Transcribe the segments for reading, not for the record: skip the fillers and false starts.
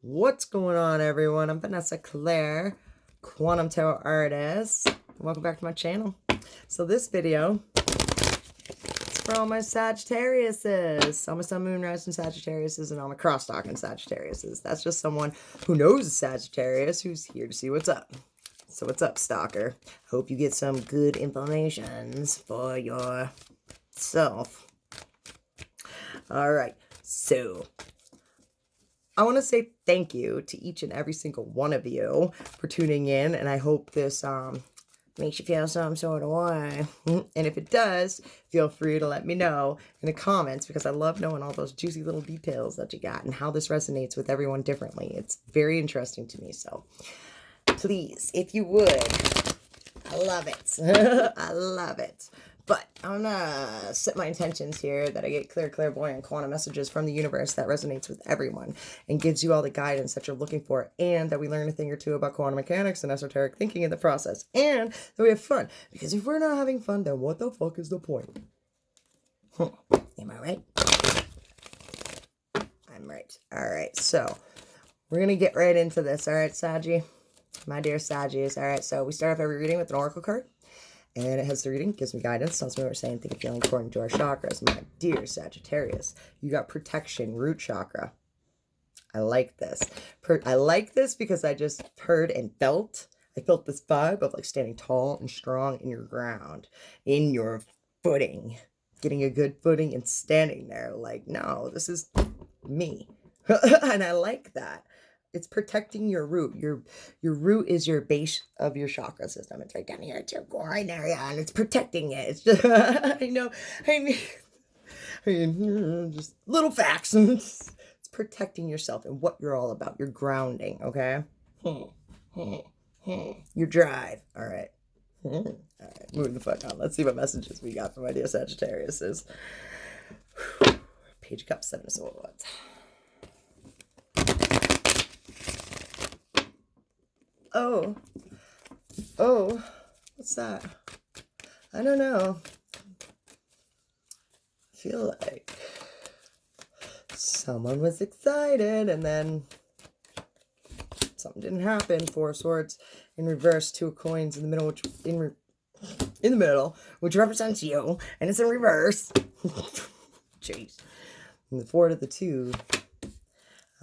What's going on, everyone? I'm Vanessa Claire, Quantum Tarot Artist. Welcome back to my channel. So this video is for all my Sagittariuses. All my Sun, Moon, Rising Sagittariuses, and all my cross-talking Sagittariuses. That's just someone who knows a Sagittarius who's here to see what's up. So what's up, stalker? Hope you get some good informations for yourself. All right, so I want to say thank you to each and every single one of you for tuning in, and I hope this makes you feel some sort of way. And if it does, feel free to let me know in the comments, because I love knowing all those juicy little details that you got and how this resonates with everyone differently. It's very interesting to me, so please, if you would, I love it. I love it. But I'm gonna set my intentions here that I get clear, clairvoyant, quantum messages from the universe that resonates with everyone and gives you all the guidance that you're looking for, and that we learn a thing or two about quantum mechanics and esoteric thinking in the process, and that we have fun. Because if we're not having fun, then what the fuck is the point? Am I right? I'm right. All right, so we're gonna get right into this. All right, Saggy, my dear Saggies. All right, so we start off every reading with an oracle card. And it has the reading, gives me guidance, tells me what we're saying, think, and feeling according to our chakras. My dear Sagittarius, you got protection, root chakra. I like this. I like this because I just heard and felt. I felt this vibe of like standing tall and strong in your ground, in your footing, getting a good footing and standing there like, no, this is me. And I like that. It's protecting your root. Your root is your base of your chakra system. It's right down here. It's your groin area, and it's protecting it. It's just, I mean, just little facts. It's protecting yourself and what you're all about. Your grounding, okay? Your drive. All right. All right, moving the fuck on. Let's see what messages we got from my dear Sagittarius. Page of Cups, Seven of Swords. Oh, what's that? I don't know. I feel like someone was excited and then something didn't happen. Four of Swords in reverse, Two of Coins in the middle, which in the middle, which represents you, and it's in reverse. Jeez. And the Four to the Two.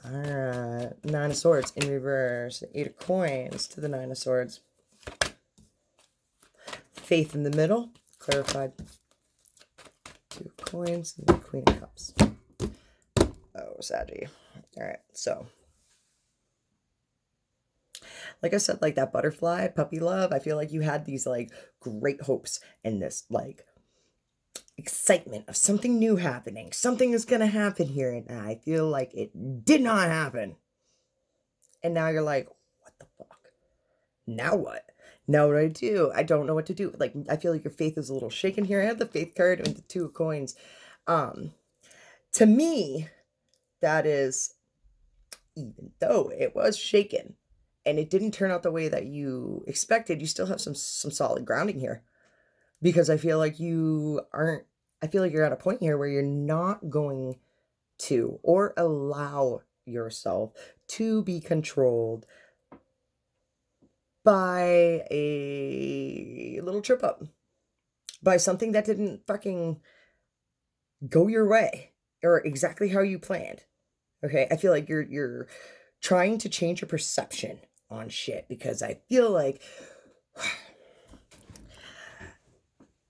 Nine of Swords in reverse, Eight of Coins to the Nine of Swords. Faith in the middle, clarified. Two of Coins and the Queen of Cups. Oh, Saggy. All right, so like I said, like that butterfly, puppy love, I feel like you had these like great hopes and this like excitement of something new happening. Something is going to happen here. And I feel like it did not happen. And now you're like, what the fuck? Now what? Now what do I do? I don't know what to do. Like, I feel like your faith is a little shaken here. I have the Faith card and the Two of Coins. To me, that is, even though it was shaken and it didn't turn out the way that you expected, you still have some solid grounding here. Because I feel like you're at a point here where you're not going to or allow yourself to be controlled by a little trip up, by something that didn't fucking go your way or exactly how you planned. Okay, I feel like you're trying to change your perception on shit, because I feel like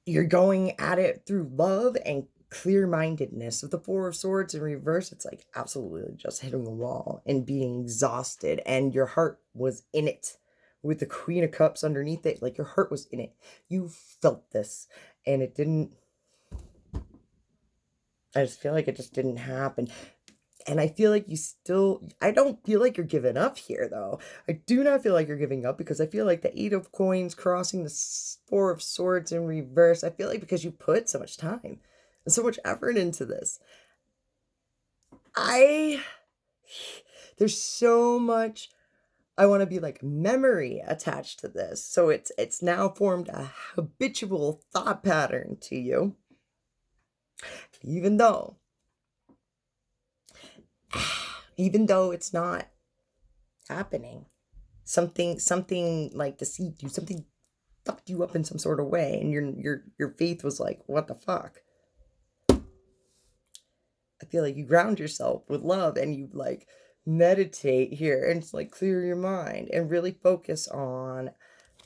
you're going at it through love and clear-mindedness. With the Four of Swords in reverse, it's like absolutely just hitting the wall and being exhausted, and your heart was in it. With the Queen of Cups underneath it, like your heart was in it. You felt this, and it didn't. I just feel like it just didn't happen. And I feel like I don't feel like you're giving up here, though. I do not feel like you're giving up, because I feel like the Eight of Coins crossing the Four of Swords in reverse, I feel like because you put so much time and so much effort into this. There's so much, I want to be like memory attached to this. So it's now formed a habitual thought pattern to you. Even though it's not happening. Something like deceived you, something fucked you up in some sort of way, and your faith was like, what the fuck? I feel like you ground yourself with love and you like meditate here and it's like clear your mind and really focus on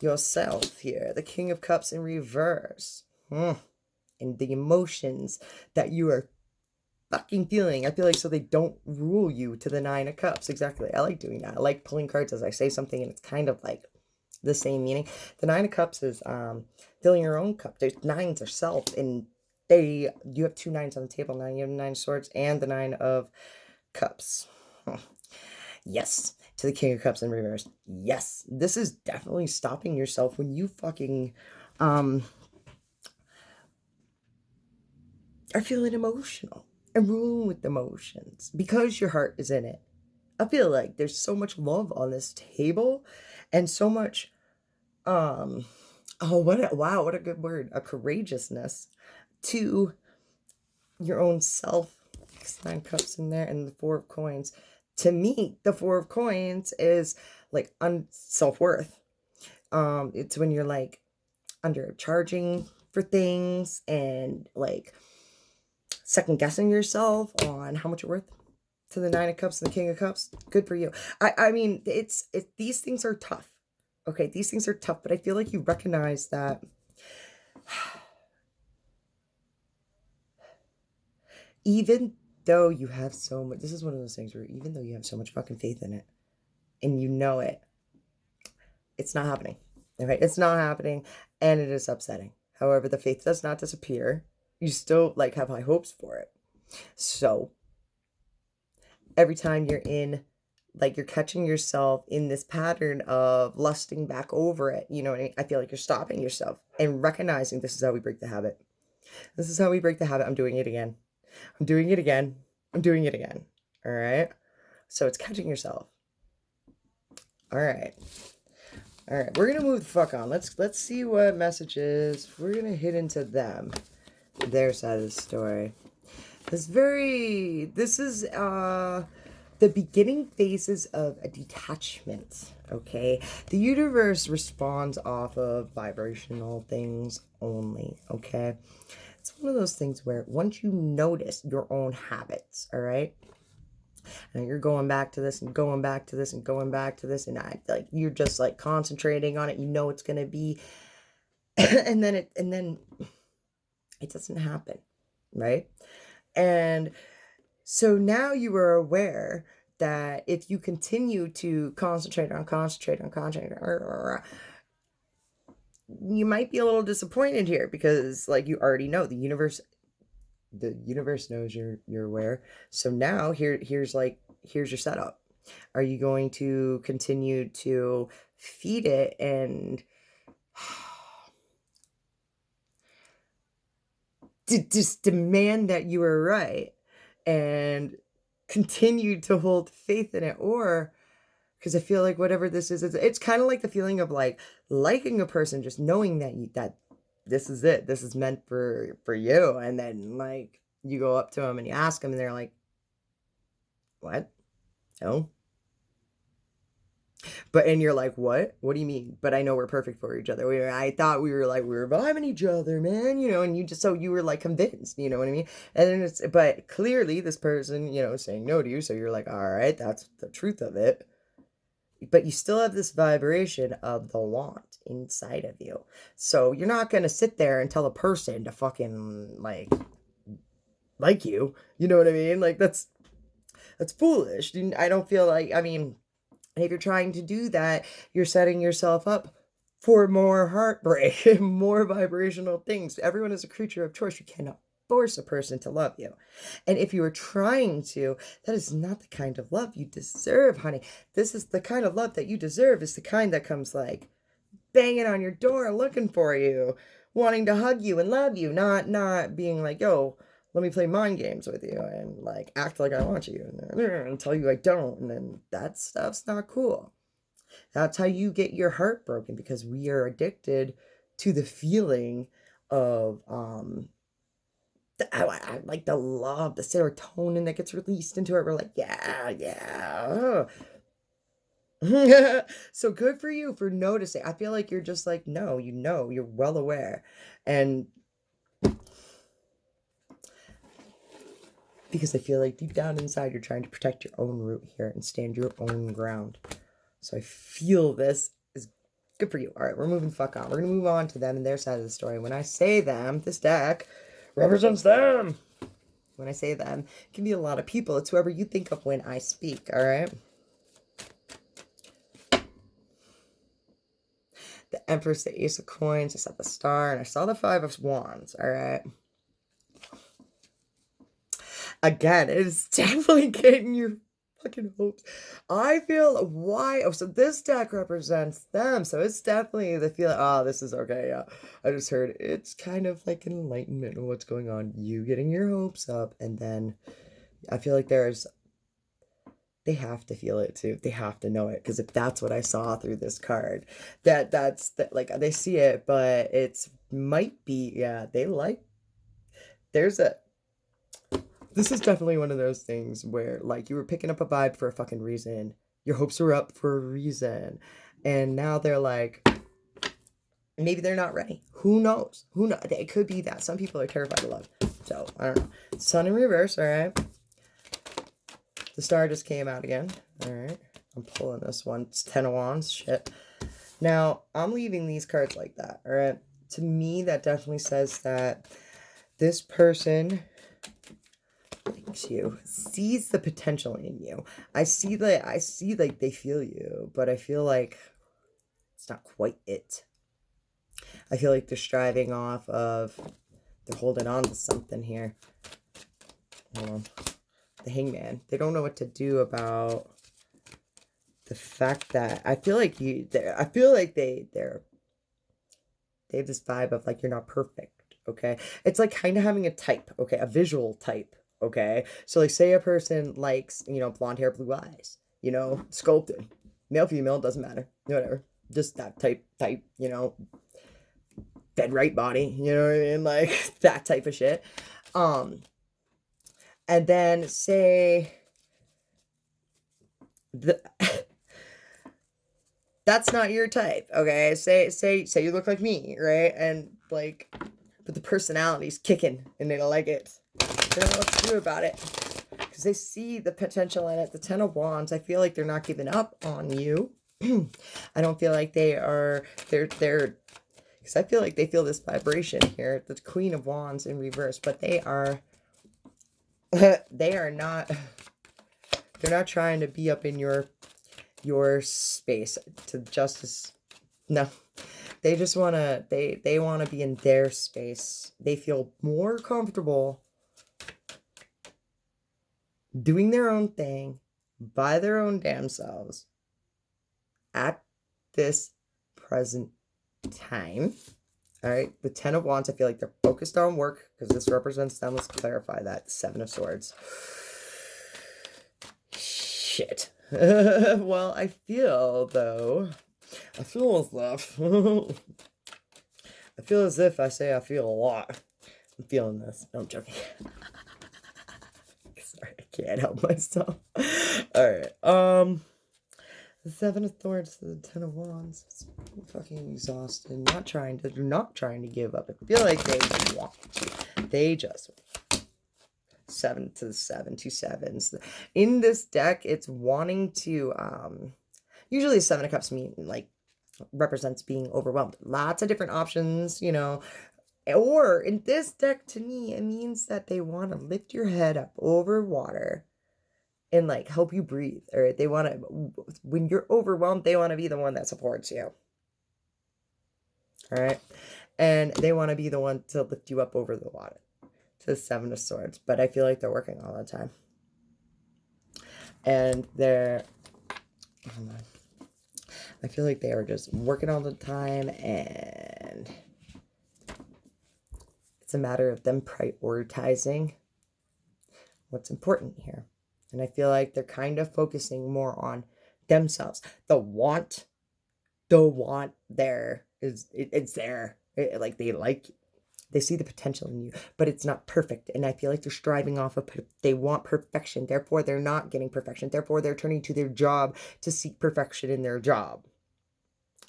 yourself here. The King of Cups in reverse. And the emotions that you are fucking feeling. I feel like so they don't rule you to the Nine of Cups. Exactly. I like doing that. I like pulling cards as I say something and it's kind of like the same meaning. The Nine of Cups is filling your own cup. There's nines are self and you have 2 nines on the table now. You have 9 of Swords and the 9 of Cups. Yes, to the King of Cups in reverse. Yes, this is definitely stopping yourself when you fucking are feeling emotional and ruling with emotions because your heart is in it. I feel like there's so much love on this table and so much oh what a good word, a courageousness to your own self. 9 cups in there and the 4 of coins. To me, the 4 of coins is like self-worth. It's when you're like undercharging for things and like second guessing yourself on how much you're worth. To the 9 of Cups and the King of Cups, good for you. I mean, it's these things are tough. Okay, these things are tough, but I feel like you recognize that even though you have so much, this is one of those things where even though you have so much fucking faith in it and you know it, it's not happening. Okay, it's not happening and it is upsetting. However, the faith does not disappear. You still like have high hopes for it. So every time you're in, like you're catching yourself in this pattern of lusting back over it, you know what I mean? I feel like you're stopping yourself and recognizing this is how we break the habit. This is how we break the habit. I'm doing it again. I'm doing it again. I'm doing it again. All right. So it's catching yourself. All right. All right. We're going to move the fuck on. Let's see what messages we're going to hit into them. Their side of the story. This is the beginning phases of a detachment, okay? The universe responds off of vibrational things only, okay? It's one of those things where once you notice your own habits, all right? And you're going back to this and going back to this and going back to this and you're just like concentrating on it, you know it's going to be and then it doesn't happen, right? And so now you are aware that if you continue to concentrate, you might be a little disappointed here because like you already know the universe knows you're aware. So now here's your setup. Are you going to continue to feed it and to just demand that you are right and continue to hold faith in it? Or because I feel like whatever this is, it's kind of like the feeling of like liking a person, just knowing that this is it, this is meant for you, and then like you go up to them and you ask them and they're like, what? No. But and you're like, what do you mean? But I know we're perfect for each other. I thought we were vibing each other, man, you know. And you were like convinced, you know what I mean? And then but clearly this person, you know, saying no to you, so you're like, all right, that's the truth of it. But you still have this vibration of the want inside of you, so you're not gonna sit there and tell a person to fucking like you, you know what I mean? Like that's foolish. I don't feel like, I mean, if you're trying to do that, you're setting yourself up for more heartbreak, more vibrational things. Everyone is a creature of choice. You cannot force a person to love you. And if you are trying to, that is not the kind of love you deserve, honey. This is the kind of love that you deserve, is the kind that comes like banging on your door looking for you, wanting to hug you and love you, not being like, yo, let me play mind games with you and like act like I want you and tell you I don't. And then that stuff's not cool. That's how you get your heart broken, because we are addicted to the feeling of like the love, the serotonin that gets released into it. We're like, yeah. So good for you for noticing. I feel like you're just like, no, you're well aware. And because I feel like deep down inside, you're trying to protect your own root here and stand your own ground. So I feel this is good for you. All right, we're moving the fuck on. We're going to move on to them and their side of the story. When I say them, this deck represents them. When I say them, it can be a lot of people. It's whoever you think of when I speak, all right? The Empress, the Ace of Coins, I saw the Star, and I saw the Five of Wands, all right? Again, it is definitely getting your fucking hopes. I feel why. Oh, so this deck represents them. So it's definitely the feeling. Oh, this is okay. Yeah, I just heard it's kind of like an enlightenment of what's going on. You getting your hopes up, and then I feel like they have to feel it too. They have to know it because if that's what I saw through this card, that's like they see it, but it's might be there's a. This is definitely one of those things where, like, you were picking up a vibe for a fucking reason. Your hopes were up for a reason. And now they're like, maybe they're not ready. Who knows? Who knows? It could be that. Some people are terrified of love. So, I don't know. Sun in reverse, all right? The Star just came out again. All right. I'm pulling this one. It's 10 of Wands. Shit. Now, I'm leaving these cards like that, all right? To me, that definitely says that this person you sees the potential in you. I see like they feel you, but I feel like it's not quite it. I feel like they're striving off of, they're holding on to something here. Hold on. The Hangman. They don't know what to do about the fact that I feel like they have this vibe of like, you're not perfect. Okay. It's like kind of having a type. Okay. A visual type. Okay, so like say a person likes, blonde hair, blue eyes, sculpted, male, female, doesn't matter, whatever, just that type, dead right body, you know what I mean, like that type of shit. And then say that's not your type, okay? Say you look like me, right? And like, but the personality's kicking and they don't like it. They don't know what to do about it because they see the potential in it. The 10 of Wands, I feel like they're not giving up on you. I don't feel like they're because I feel like they feel this vibration here. The Queen of Wands in reverse, but they are not, they're not trying to be up in your space to justice. No. They just want to, they want to be in their space. They feel more comfortable doing their own thing by their own damn selves at this present time. All right. The 10 of Wands, I feel like they're focused on work because this represents them. Let's clarify that. 7 of Swords. Shit. Well, I feel as if I say I feel a lot. I'm feeling this. No, I'm joking. Sorry, I can't help myself. All right. The 7 of Swords to the 10 of Wands. It's fucking exhausted. Not trying to give up. I feel like they just 7 to the 7, 2 sevens. In this deck, it's wanting to usually 7 of Cups represents being overwhelmed. Lots of different options, or in this deck, to me, it means that they want to lift your head up over water and like help you breathe. Or they want to, when you're overwhelmed, they want to be the one that supports you. All right. And they want to be the one to lift you up over the water. To the 7 of Swords. But I feel like they're working all the time. And I feel like they are just working all the time, and it's a matter of them prioritizing what's important here. And I feel like they're kind of focusing more on themselves. The want there is, it's there. Like they like They see the potential in you, but it's not perfect. And I feel like they're striving off of, they want perfection. Therefore, they're not getting perfection. Therefore, they're turning to their job to seek perfection in their job.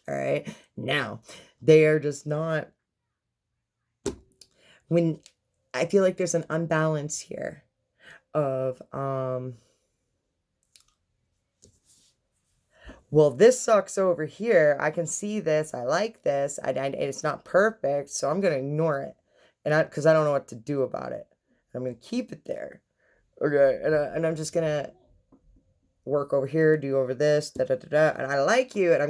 All right. Now, they are just not, when I feel like there's an unbalance here of, well, this sucks over here. I can see this. I like this. It's not perfect, so I'm going to ignore it. Because I don't know what to do about it. I'm going to keep it there. Okay. And I'm just going to work over here, do over this, da da da da. And I like you, and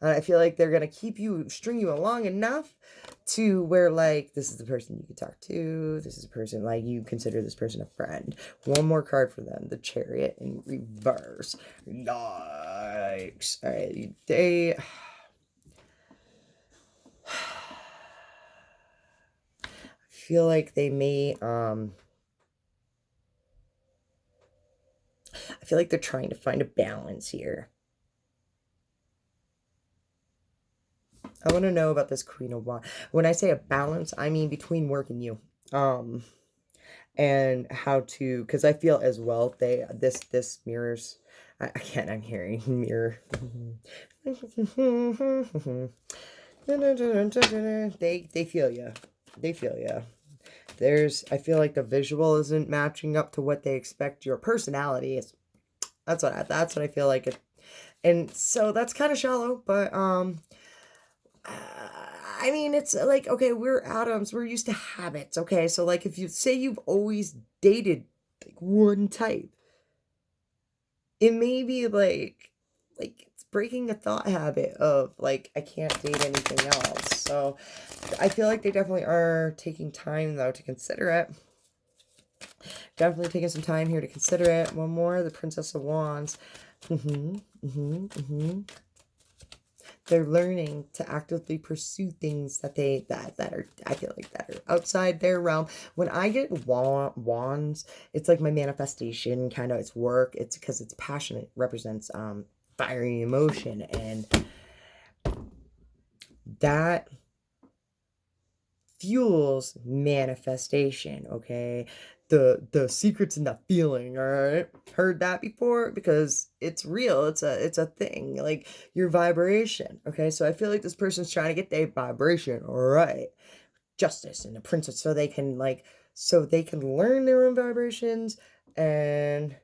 I feel like they're going to string you along enough to where, like, this is the person you can talk to. This is a person, like, you consider this person a friend. One more card for them. The Chariot in reverse. Yikes. All right. I feel like they may, I feel like they're trying to find a balance here. I want to know about this Queen of Wands. When I say a balance, I mean between work and you. And how to, because I feel as well, this mirrors, I'm hearing mirror. They feel you. They feel you. I feel like the visual isn't matching up to what they expect your personality is. That's what I feel like it. And so that's kind of shallow, but I mean, it's like, okay, we're atoms, we're used to habits, okay? So like if you say you've always dated like one type, it may be like it's breaking a thought habit of like, I can't date anything else. So I feel like they definitely are taking time though to consider it. Definitely taking some time here to consider it. One more, the Princess of Wands. They're learning to actively pursue things that are, I feel like, that are outside their realm. When I get wands, it's like my manifestation, kind of, it's work. It's because it's passionate. It represents fiery emotion, and that fuels manifestation, okay? The secret's in the feeling, all right? Heard that before? Because it's real. It's a thing, like your vibration, okay? So I feel like this person's trying to get their vibration right. Justice and the princess, so they can learn their own vibrations and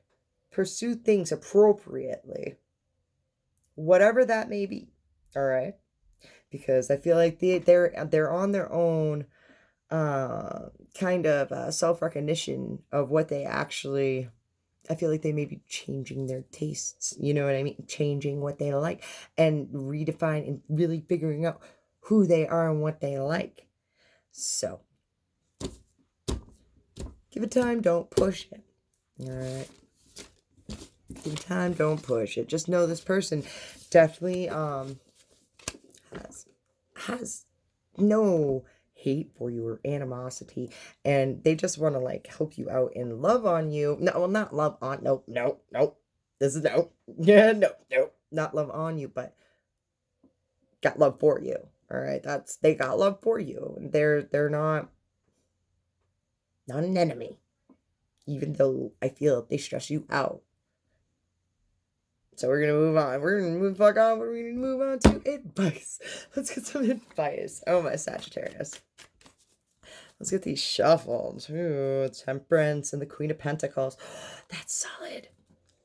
pursue things appropriately, whatever that may be, all right? Because I feel like they're on their own kind of self-recognition of what they actually, I feel like they may be changing their tastes, you know what I mean? Changing what they like and redefine and really figuring out who they are and what they like. So give it time, don't push it. All right. Give it time, don't push it. Just know this person definitely has no hate for you or animosity, and they just want to like help you out and love on you. No, well, not love on, no, this is no, yeah, no, not love on you, but got love for you. All right, they got love for you. They're not an enemy, even though I feel they stress you out. So we're going to move on. We're going to move fuck on. We're going to move on to advice. Let's get some advice. Oh, my Sagittarius. Let's get these shuffled. Ooh, Temperance and the Queen of Pentacles. That's solid.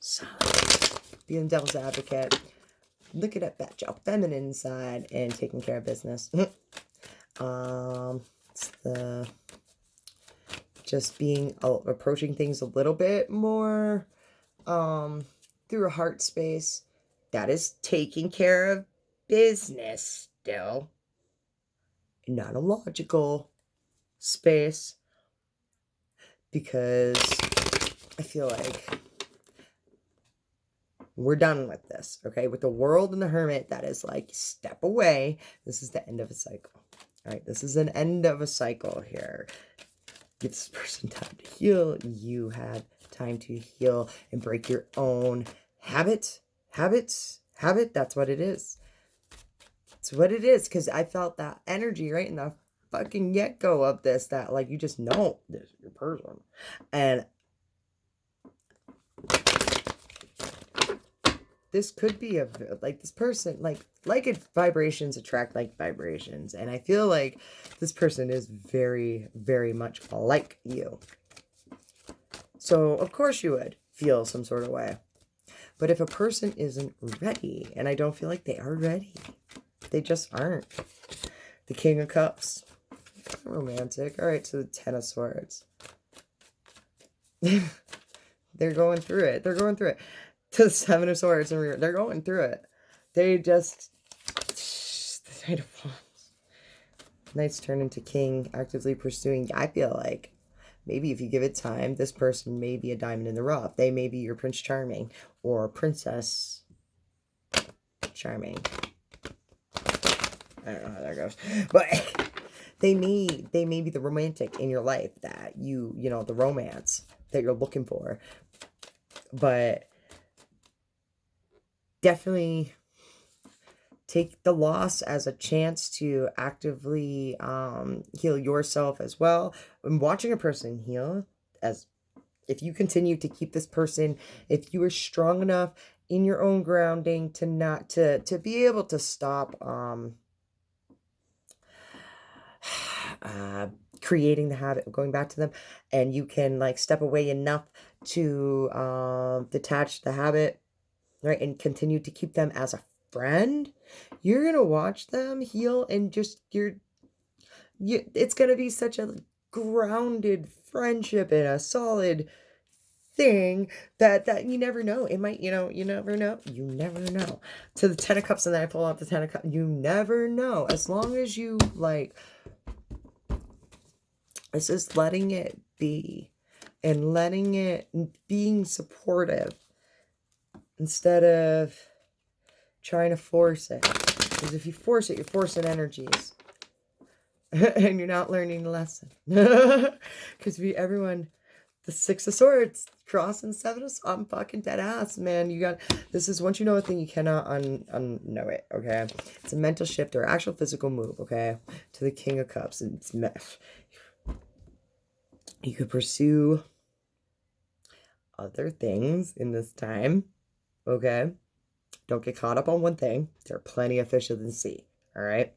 Solid. Being devil's advocate. Looking at that feminine side and taking care of business. It's the just approaching things a little bit more through a heart space. That is taking care of business still. Not a logical space. Because I feel like we're done with this, okay? With the World and the Hermit, that is like, step away. This is the end of a cycle. All right, this is an end of a cycle here. Give this person time to heal. You have time to heal and break your own habit. That's what it is. It's what it is, because I felt that energy right in the fucking get-go of this, that like you just know this is your person. And this could be like this person, like vibrations attract like vibrations. And I feel like this person is very, very much like you. So of course you would feel some sort of way. But if a person isn't ready, and I don't feel like they are ready, they just aren't. The King of Cups. Romantic. All right, so the Ten of Swords. They're going through it. They're going through it. To the Seven of Swords. They're going through it. They just... The Knight of Wands. Knight's turn into King. Actively pursuing. I feel like maybe if you give it time, this person may be a diamond in the rough. They may be your Prince Charming. Or Princess Charming. I don't know how that goes. But they may be the romantic in your life that you know, the romance that you're looking for. But definitely take the loss as a chance to actively heal yourself as well. And watching a person heal, as if you continue to keep this person, if you are strong enough in your own grounding to not to be able to stop creating the habit of going back to them, and you can like step away enough to detach the habit, right, and continue to keep them as a friend, you're gonna watch them heal, and just it's gonna be such a grounded friendship and a solid thing that you never know. It might, you never know. To the Ten of Cups, and then I pull out the Ten of Cups. You never know. As long as you like, it's just letting it be, and letting it, being supportive instead of trying to force it. Because if you force it, you're forcing energies. And you're not learning the lesson. Because everyone, the Six of Swords, crossing Seven of Swords, I'm fucking dead ass, man. This is, once you know a thing, you cannot unknow it, okay? It's a mental shift or actual physical move, okay? To the King of Cups. And you could pursue other things in this time, okay? Don't get caught up on one thing. There are plenty of fish in the sea, all right?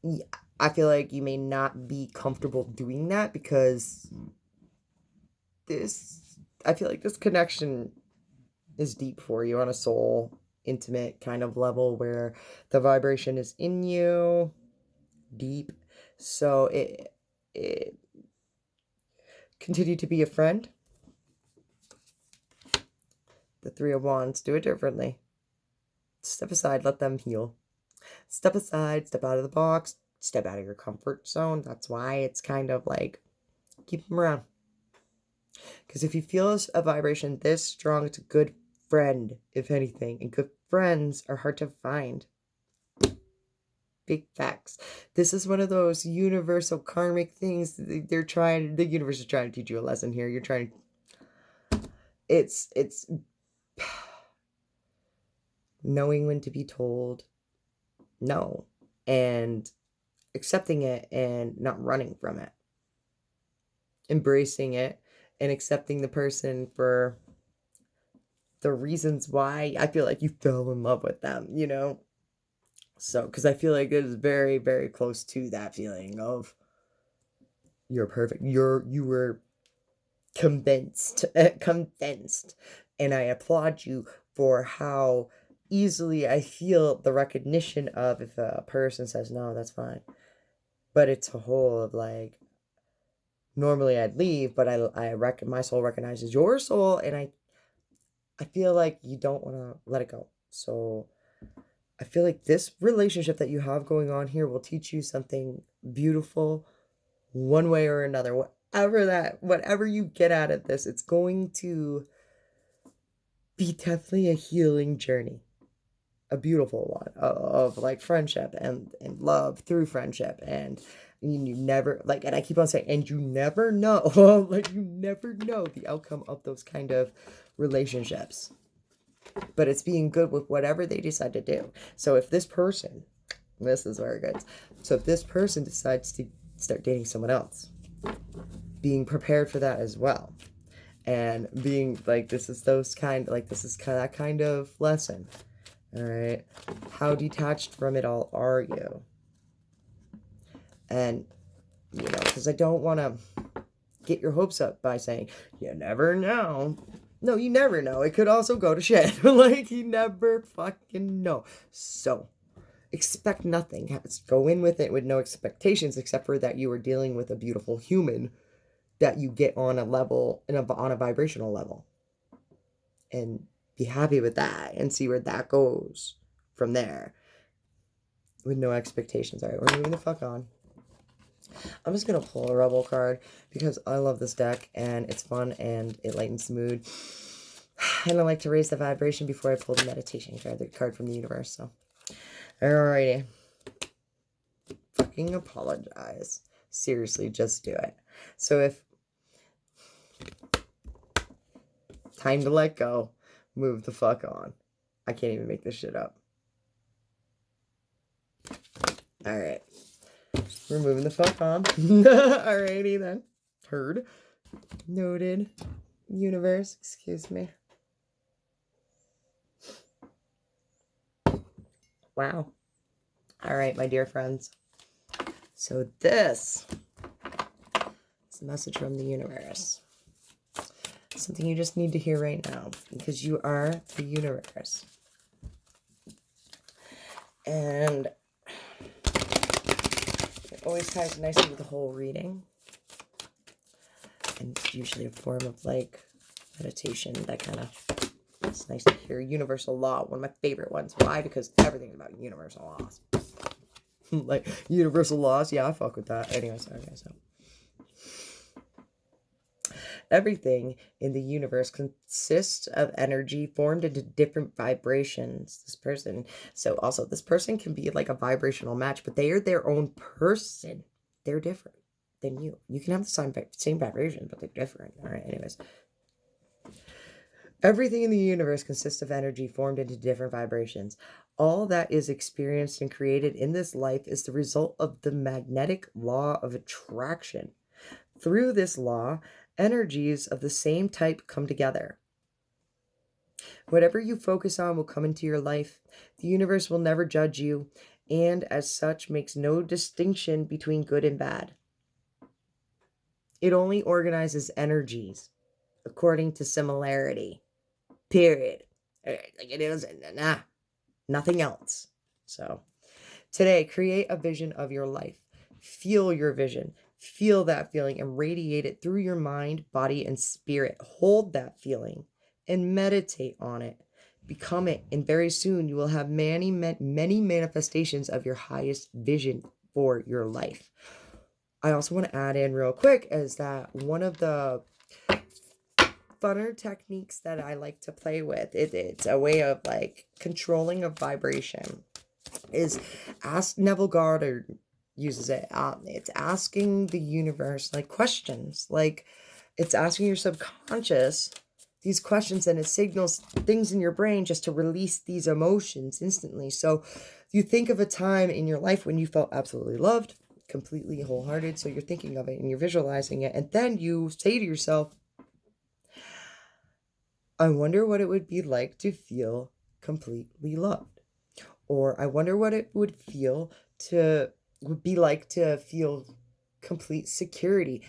Yeah, I feel like you may not be comfortable doing that because I feel like this connection is deep for you on a soul, intimate kind of level where the vibration is in you, deep. So it continue to be a friend. The Three of Wands, do it differently. Step aside, let them heal. Step aside, step out of the box, step out of your comfort zone. That's why it's kind of like, keep them around. Because if you feel a vibration this strong, it's a good friend, if anything. And good friends are hard to find. Big facts. This is one of those universal karmic things. The universe is trying to teach you a lesson here. You're trying to, it's knowing when to be told no, and accepting it and not running from it. Embracing it and accepting the person for the reasons why I feel like you fell in love with them, you know? So, because I feel like it is very, very close to that feeling of you're perfect. You were convinced, and I applaud you for how easily I feel the recognition of if a person says no, that's fine. But it's a whole of like, normally I'd leave, but my soul recognizes your soul, and I feel like you don't want to let it go. So I feel like this relationship that you have going on here will teach you something beautiful one way or another. Whatever you get out of this, it's going to be definitely a healing journey. A beautiful one of like friendship and love through friendship. And you never, like, and I keep on saying, and you never know, like, you never know the outcome of those kind of relationships. but it's being good with whatever they decide to do. So if this person, this is where it goes. So if this person decides to start dating someone else, being prepared for that as well. And being like, this is that kind of lesson. All right. How detached from it all are you? And, you know, because I don't want to get your hopes up by saying, you never know. No, you never know. It could also go to shit. Like, you never fucking know. So, expect nothing. Go in with it with no expectations, except for that you are dealing with a beautiful human that you get on a level, on a vibrational level. And be happy with that and see where that goes from there. With no expectations. All right, we're moving the fuck on. I'm just going to pull a Rebel card because I love this deck and it's fun and it lightens the mood. And I like to raise the vibration before I pull the meditation card, the card from the universe. So, alrighty. Fucking apologize. Seriously, just do it. So if time to let go, move the fuck on. I can't even make this shit up. Alright. We're moving the fuck on. Alrighty then. Heard. Noted. Universe. Excuse me. Wow. Alright, my dear friends. So this is a message from the universe. Something you just need to hear right now. Because you are the universe. And it always ties nicely with the whole reading. And it's usually a form of like meditation. That kind of, it's nice to hear. Universal law, one of my favorite ones. Why? Because everything's about universal laws. Like universal laws, yeah, I fuck with that. Anyways, okay, so everything in the universe consists of energy formed into different vibrations. This person, so also this person can be like a vibrational match, but they are their own person. They're different than you. You can have the same vibration, but they're different. All right, anyways. Everything in the universe consists of energy formed into different vibrations. All that is experienced and created in this life is the result of the magnetic law of attraction. Through this law, energies of the same type come together. Whatever you focus on will come into your life. The universe will never judge you, and as such makes no distinction between good and bad. It only organizes energies according to similarity. Period. Like it is, nothing else. So today, create a vision of your life. Feel your vision. Feel that feeling and radiate it through your mind, body, and spirit. Hold that feeling and meditate on it. Become it, and very soon you will have many manifestations of your highest vision for your life. I also want to add in real quick is that one of the funner techniques that I like to play with, it's a way of like controlling a vibration, is ask Neville Goddard uses it. It's asking the universe like questions, like it's asking your subconscious these questions, and it signals things in your brain just to release these emotions instantly. So you think of a time in your life when you felt absolutely loved, completely wholehearted. So you're thinking of it and you're visualizing it, and then you say to yourself, I wonder what it would be like to feel completely loved. Or I wonder what it would be like to feel complete security.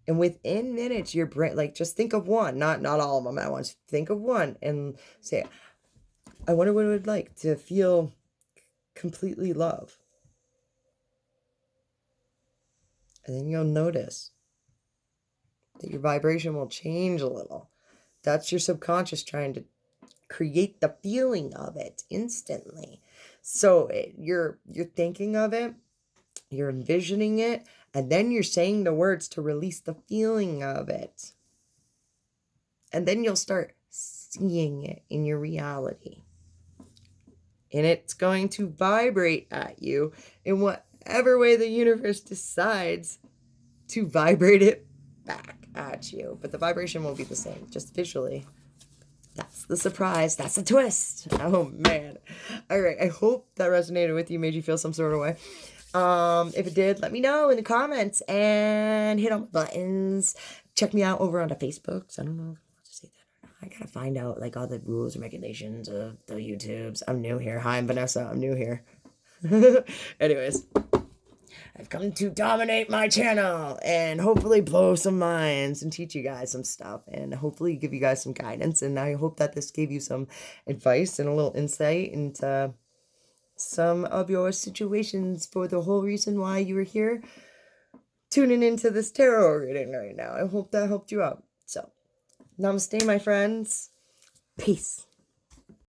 And within minutes, your brain, like, just think of one, not all of them at once. Think of one and say, I wonder what it would like to feel completely loved. And then you'll notice that your vibration will change a little. That's your subconscious trying to create the feeling of it instantly. So you're thinking of it, you're envisioning it, and then you're saying the words to release the feeling of it. And then you'll start seeing it in your reality. And it's going to vibrate at you in whatever way the universe decides to vibrate it back at you. But the vibration won't be the same, just visually. That's the surprise. That's the twist. Oh, man. All right. I hope that resonated with you, made you feel some sort of way. If it did, let me know in the comments and hit on the buttons. Check me out over on the Facebooks. I don't know if I want to say that or not. I gotta find out like all the rules and regulations of the YouTubes. I'm new here. Hi, I'm Vanessa. I'm new here. Anyways, I've come to dominate my channel and hopefully blow some minds and teach you guys some stuff and hopefully give you guys some guidance. And I hope that this gave you some advice and a little insight into some of your situations for the whole reason why you were here tuning into this tarot reading right now. I hope that helped you out. So, namaste, my friends. Peace.